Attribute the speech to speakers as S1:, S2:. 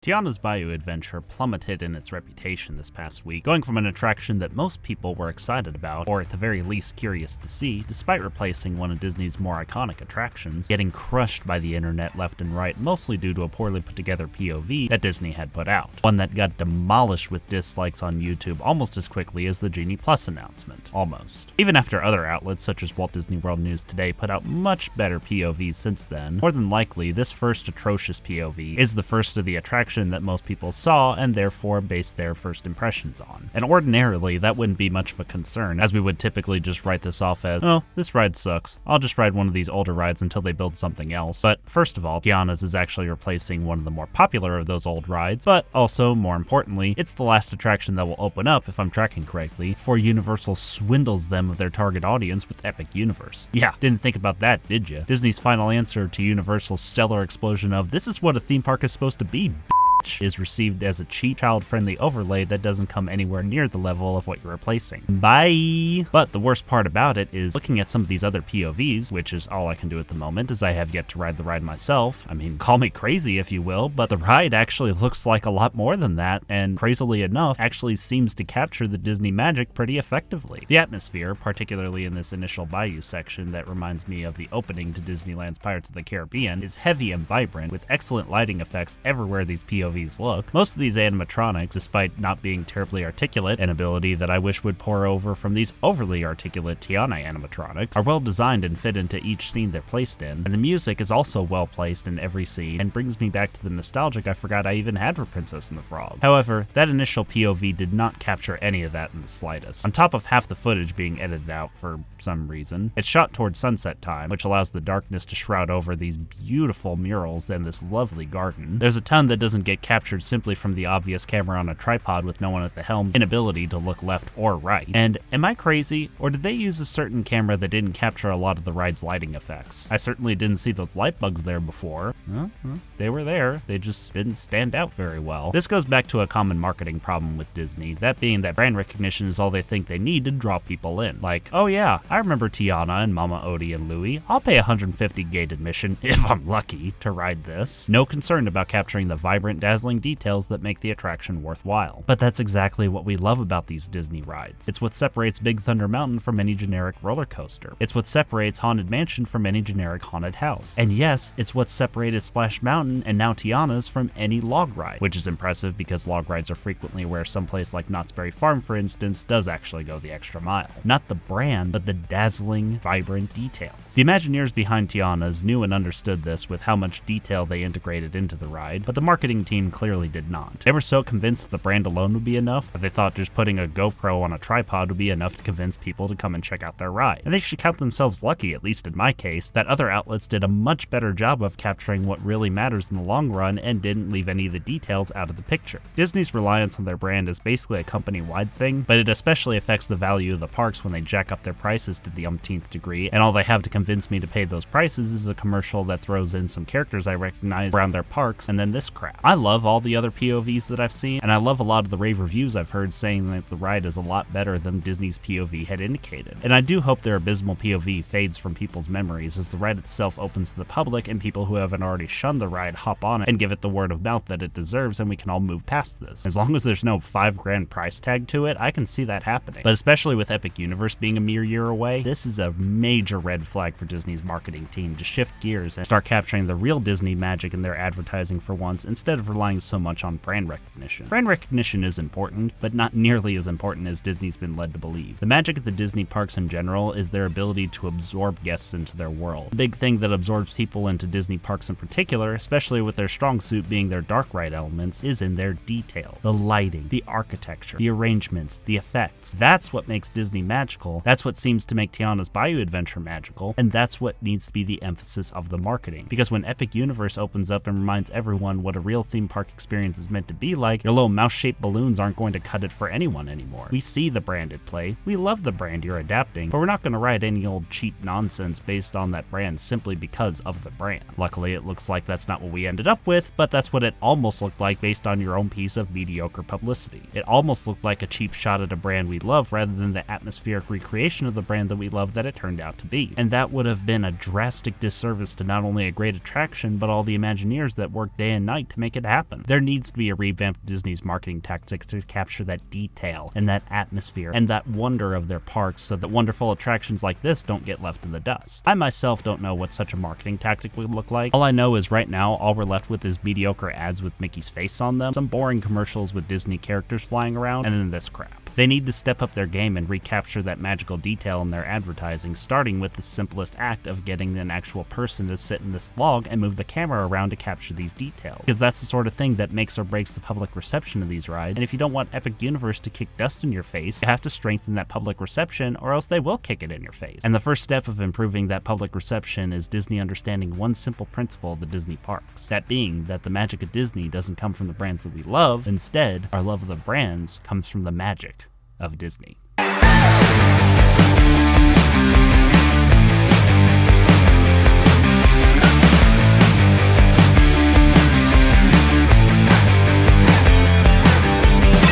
S1: Tiana's Bayou adventure plummeted in its reputation this past week, going from an attraction that most people were excited about, or at the very least curious to see, despite replacing one of Disney's more iconic attractions, getting crushed by the internet left and right, mostly due to a poorly put together POV that Disney had put out. One that got demolished with dislikes on YouTube almost as quickly as the Genie Plus announcement. Almost. Even after other outlets such as Walt Disney World News Today put out much better POVs since then, more than likely this first atrocious POV is the first of the attractions that most people saw and therefore based their first impressions on. And ordinarily, that wouldn't be much of a concern, as we would typically just write this off as, oh, this ride sucks. I'll just ride one of these older rides until they build something else. But first of all, Tiana's is actually replacing one of the more popular of those old rides, but also, more importantly, it's the last attraction that will open up, if I'm tracking correctly, before Universal swindles them of their target audience with Epic Universe. Yeah, didn't think about that, did ya? Disney's final answer to Universal's stellar explosion of, this is what a theme park is supposed to be, is received as a cheap, child-friendly overlay that doesn't come anywhere near the level of what you're replacing. Bye! But the worst part about it is looking at some of these other POVs, which is all I can do at the moment, as I have yet to ride the ride myself. I mean, call me crazy if you will, but the ride actually looks like a lot more than that, and crazily enough, actually seems to capture the Disney magic pretty effectively. The atmosphere, particularly in this initial Bayou section that reminds me of the opening to Disneyland's Pirates of the Caribbean, is heavy and vibrant, with excellent lighting effects everywhere these POVs look. Most of these animatronics, despite not being terribly articulate, an ability that I wish would pour over from these overly articulate Tiana animatronics, are well designed and fit into each scene they're placed in, and the music is also well placed in every scene and brings me back to the nostalgic I forgot I even had for Princess and the Frog. However, that initial POV did not capture any of that in the slightest. On top of half the footage being edited out for some reason, it's shot towards sunset time, which allows the darkness to shroud over these beautiful murals and this lovely garden. There's a ton that doesn't get captured simply from the obvious camera on a tripod with no one at the helm's inability to look left or right. And am I crazy, or did they use a certain camera that didn't capture a lot of the ride's lighting effects? I certainly didn't see those light bugs there before. They were there, they just didn't stand out very well. This goes back to a common marketing problem with Disney, that being that brand recognition is all they think they need to draw people in. Like, oh yeah, I remember Tiana and Mama Odie and Louie. I'll pay 150 gate admission, if I'm lucky, to ride this. No concern about capturing the vibrant, dazzling details that make the attraction worthwhile. But that's exactly what we love about these Disney rides. It's what separates Big Thunder Mountain from any generic roller coaster. It's what separates Haunted Mansion from any generic haunted house. And yes, it's what separated Splash Mountain and now Tiana's from any log ride, which is impressive because log rides are frequently where someplace like Knott's Berry Farm, for instance, does actually go the extra mile. Not the brand, but the dazzling, vibrant details. The Imagineers behind Tiana's knew and understood this with how much detail they integrated into the ride, but the marketing team clearly did not. They were so convinced that the brand alone would be enough that they thought just putting a GoPro on a tripod would be enough to convince people to come and check out their ride. And they should count themselves lucky, at least in my case, that other outlets did a much better job of capturing what really matters in the long run and didn't leave any of the details out of the picture. Disney's reliance on their brand is basically a company-wide thing, but it especially affects the value of the parks when they jack up their prices to the umpteenth degree, and all they have to convince me to pay those prices is a commercial that throws in some characters I recognize around their parks, and then this crap. I love all the other POVs that I've seen, and I love a lot of the rave reviews I've heard saying that the ride is a lot better than Disney's POV had indicated. And I do hope their abysmal POV fades from people's memories as the ride itself opens to the public and people who haven't already shunned the ride hop on it and give it the word of mouth that it deserves, and we can all move past this. As long as there's no $5,000 price tag to it, I can see that happening. But especially with Epic Universe being a mere year away, this is a major red flag for Disney's marketing team to shift gears and start capturing the real Disney magic in their advertising for once, instead of relying so much on brand recognition. Brand recognition is important, but not nearly as important as Disney's been led to believe. The magic of the Disney parks in general is their ability to absorb guests into their world. The big thing that absorbs people into Disney parks in particular, especially with their strong suit being their dark ride elements, is in their detail. The lighting, the architecture, the arrangements, the effects. That's what makes Disney magical. That's what seems to make Tiana's Bayou adventure magical, and that's what needs to be the emphasis of the marketing. Because when Epic Universe opens up and reminds everyone what a real theme park experience is meant to be like, your little mouse-shaped balloons aren't going to cut it for anyone anymore. We see the brand at play, we love the brand you're adapting, but we're not going to ride any old cheap nonsense based on that brand simply because of the brand. Luckily, it looks like that's not what we ended up with, but that's what it almost looked like based on your own piece of mediocre publicity. It almost looked like a cheap shot at a brand we love rather than the atmospheric recreation of the brand that we love that it turned out to be. And that would have been a drastic disservice to not only a great attraction, but all the Imagineers that worked day and night to make it happen. happen. There needs to be a revamp of Disney's marketing tactics to capture that detail and that atmosphere and that wonder of their parks so that wonderful attractions like this don't get left in the dust. I myself don't know what such a marketing tactic would look like. All I know is right now, all we're left with is mediocre ads with Mickey's face on them, some boring commercials with Disney characters flying around, and then this crap. They need to step up their game and recapture that magical detail in their advertising, starting with the simplest act of getting an actual person to sit in this log and move the camera around to capture these details. Because that's the sort of thing that makes or breaks the public reception of these rides, and if you don't want Epic Universe to kick dust in your face, you have to strengthen that public reception or else they will kick it in your face. And the first step of improving that public reception is Disney understanding one simple principle of the Disney parks. That being that the magic of Disney doesn't come from the brands that we love, instead, our love of the brands comes from the magic of Disney.